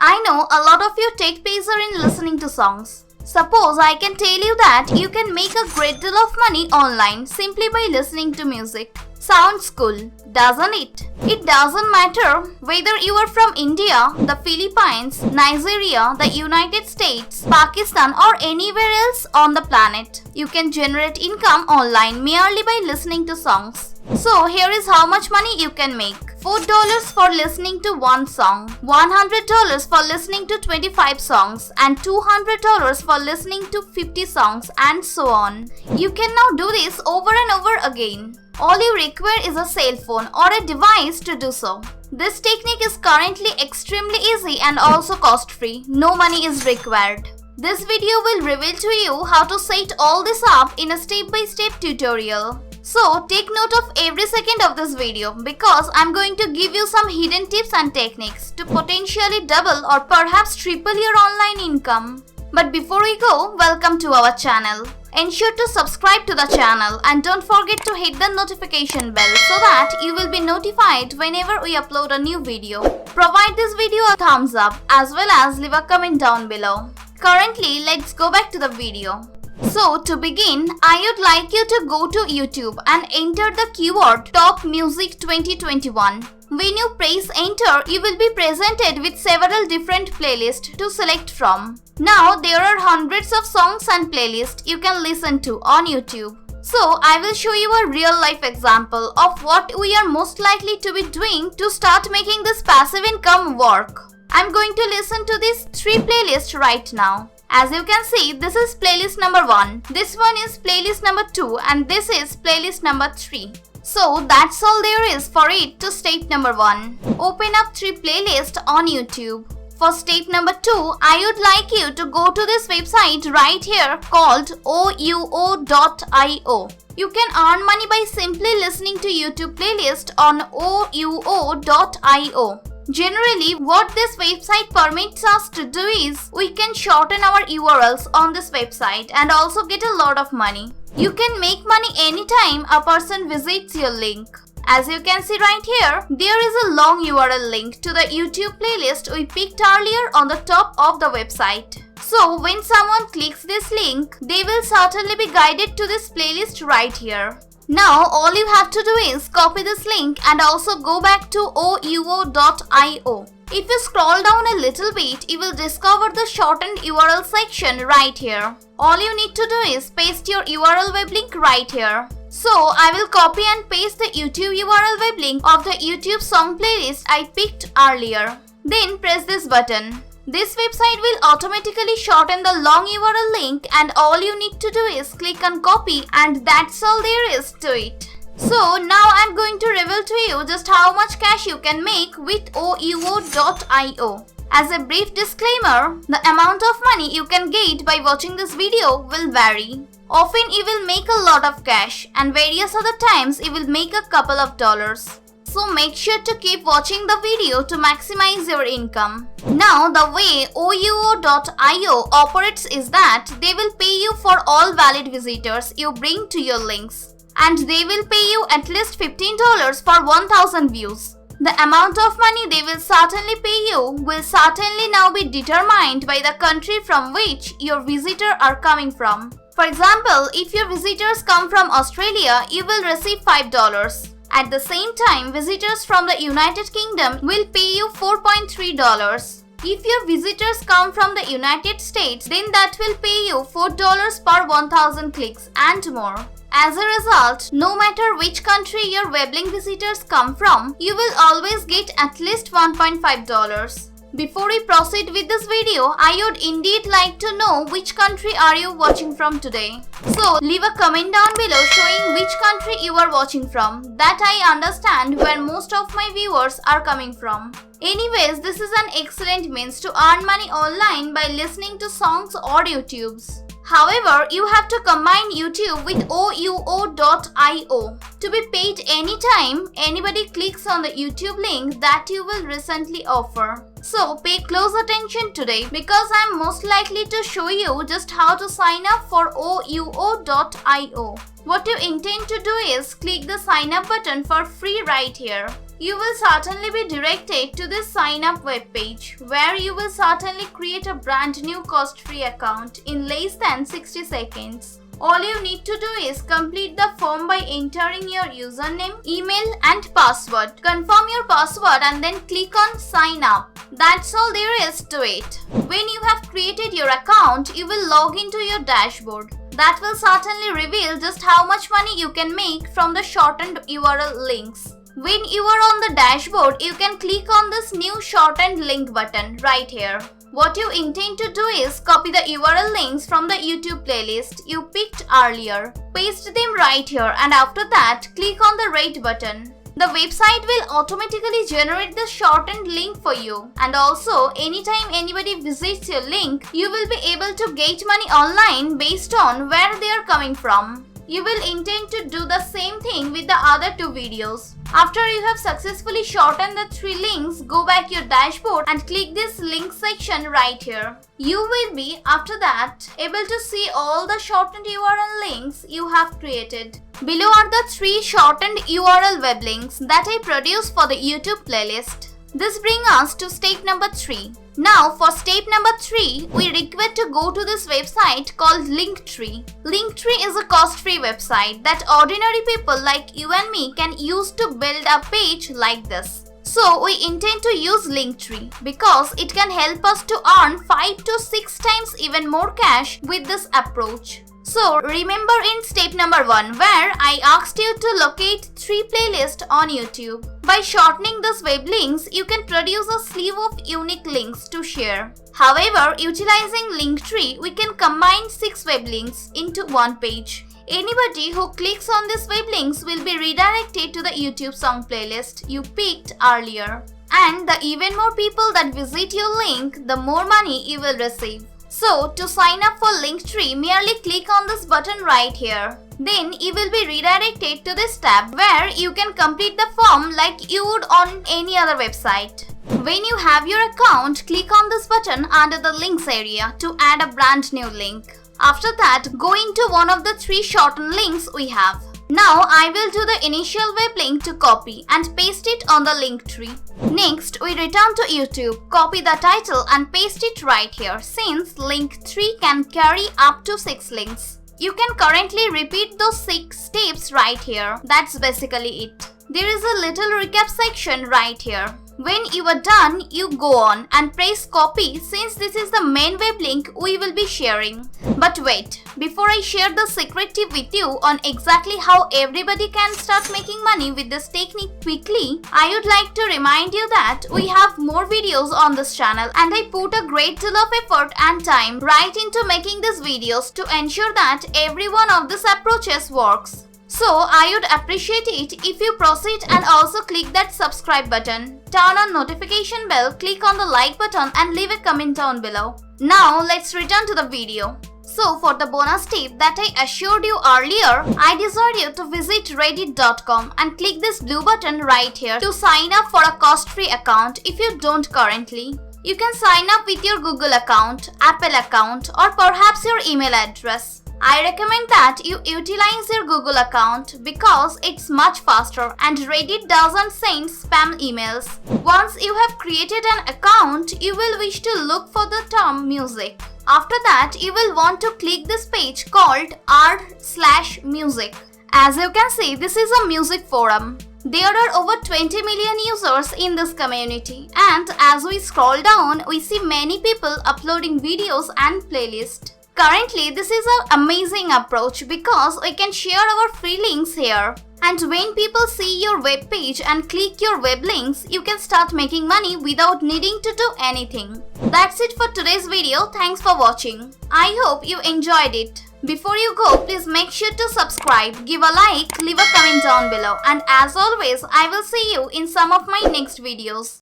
I know a lot of you take pleasure in listening to songs. Suppose I can tell you that you can make a great deal of money online simply by listening to music. Sounds cool, doesn't it? It doesn't matter whether you are from India, the Philippines, Nigeria, the United States, Pakistan or anywhere else on the planet. You can generate income online merely by listening to songs. So here is how much money you can make. $4 for listening to one song, $100 for listening to 25 songs, and $200 for listening to 50 songs, and so on. You can now do this over and over again. All you require is a cell phone or a device to do so. This technique is currently extremely easy and also cost-free. No money is required. This video will reveal to you how to set all this up in a step-by-step tutorial. So take note of every second of this video because I'm going to give you some hidden tips and techniques to potentially double or perhaps triple your online income. But before we go, welcome to our channel. Ensure to subscribe to the channel and don't forget to hit the notification bell so that you will be notified whenever we upload a new video. Provide this video a thumbs up as well as leave a comment down below. Currently, let's go back to the video. So to begin, I would like you to go to YouTube and enter the keyword Top Music 2021. When you press enter, you will be presented with several different playlists to select from. Now there are hundreds of songs and playlists you can listen to on YouTube. So I will show you a real life example of what we are most likely to be doing to start making this passive income work. I'm going to listen to these 3 playlists right now. As you can see, this is playlist number 1, this one is playlist number 2 and this is playlist number 3. So that's all there is for it to step number 1. Open up 3 playlists on YouTube. For step number 2, I would like you to go to this website right here called OUIO.io. You can earn money by simply listening to YouTube playlist on OUIO.io. Generally, what this website permits us to do is, we can shorten our URLs on this website and also get a lot of money. You can make money anytime a person visits your link. As you can see right here, there is a long URL link to the YouTube playlist we picked earlier on the top of the website. So when someone clicks this link, they will certainly be guided to this playlist right here. Now all you have to do is copy this link and also go back to OUIO.io. If you scroll down a little bit, you will discover the shortened URL section right here. All you need to do is paste your URL web link right here. So I will copy and paste the YouTube URL web link of the YouTube song playlist I picked earlier. Then press this button. This website will automatically shorten the long URL link and all you need to do is click on copy and that's all there is to it. So now I'm going to reveal to you just how much cash you can make with OUIO.io. As a brief disclaimer, the amount of money you can get by watching this video will vary. Often you will make a lot of cash and various other times you will make a couple of dollars. So make sure to keep watching the video to maximize your income. Now the way OUIO.io operates is that they will pay you for all valid visitors you bring to your links. And they will pay you at least $15 for 1,000 views. The amount of money they will certainly pay you will certainly now be determined by the country from which your visitors are coming from. For example, if your visitors come from Australia, you will receive $5. At the same time, visitors from the United Kingdom will pay you $4.3. If your visitors come from the United States, then that will pay you $4 per 1,000 clicks and more. As a result, no matter which country your web link visitors come from, you will always get at least $1.5. Before we proceed with this video, I would indeed like to know which country are you watching from today. So leave a comment down below showing which country you are watching from, that I understand where most of my viewers are coming from. Anyways, this is an excellent means to earn money online by listening to songs or YouTubes. However, you have to combine YouTube with OUIO.io to be paid anytime anybody clicks on the YouTube link that you will recently offer. So pay close attention today because I am most likely to show you just how to sign up for OUIO.io. What you intend to do is click the sign up button for free right here. you will certainly be directed to this sign up web page where you will certainly create a brand new cost-free account in less than 60 seconds. All you need to do is complete the form by entering your username, email and password. Confirm your password and then click on sign up. That's all there is to it. When you have created your account, you will log into your dashboard. That will certainly reveal just how much money you can make from the shortened URL links. When you are on the dashboard, you can click on this new shortened link button right here. What you intend to do is copy the URL links from the YouTube playlist you picked earlier. Paste them right here and after that, click on the rate button. The website will automatically generate the shortened link for you. And also, anytime anybody visits your link, you will be able to get money online based on where they are coming from. You will intend to do the same thing with the other 2 videos. After you have successfully shortened the 3 links, go back your dashboard and click this link section right here. You will be, after that, able to see all the shortened URL links you have created. Below are the 3 shortened URL web links that I produced for the YouTube playlist. This brings us to step number 3. Now for step number 3, we require to go to this website called Linktree. Linktree is a cost-free website that ordinary people like you and me can use to build a page like this. So we intend to use Linktree because it can help us to earn 5 to 6 times even more cash with this approach. So remember in step number 1 where I asked you to locate 3 playlists on YouTube. By shortening those web links, you can produce a slew of unique links to share. However, utilizing Linktree, we can combine 6 web links into one page. Anybody who clicks on these web links will be redirected to the YouTube song playlist you picked earlier. And the even more people that visit your link, the more money you will receive. So, to sign up for Linktree, merely click on this button right here. Then, you will be redirected to this tab where you can complete the form like you would on any other website. When you have your account, click on this button under the links area to add a brand new link. After that, go into one of the 3 shortened links we have. Now, I will do the initial web link to copy and paste it on the link tree. Next, we return to YouTube, copy the title and paste it right here since Linktree can carry up to 6 links. You can currently repeat those 6 steps right here. That's basically it. There is a little recap section right here. When you are done, you go on and press copy since this is the main web link we will be sharing. But wait, before I share the secret tip with you on exactly how everybody can start making money with this technique quickly, I would like to remind you that we have more videos on this channel and I put a great deal of effort and time right into making these videos to ensure that every one of these approaches works. So, I would appreciate it if you proceed and also click that subscribe button. Turn on notification bell, click on the like button and leave a comment down below. Now, let's return to the video. So, for the bonus tip that I assured you earlier, I desire you to visit reddit.com and click this blue button right here to sign up for a cost-free account if you don't currently. You can sign up with your Google account, Apple account or perhaps your email address. I recommend that you utilize your Google account because it's much faster and Reddit doesn't send spam emails. Once you have created an account, you will wish to look for the term music. After that, you will want to click this page called r/music. As you can see, this is a music forum. There are over 20 million users in this community and as we scroll down, we see many people uploading videos and playlists. Currently, this is an amazing approach because we can share our free links here. And when people see your web page and click your web links, you can start making money without needing to do anything. That's it for today's video. Thanks for watching. I hope you enjoyed it. Before you go, please make sure to subscribe, give a like, leave a comment down below. And as always, I will see you in some of my next videos.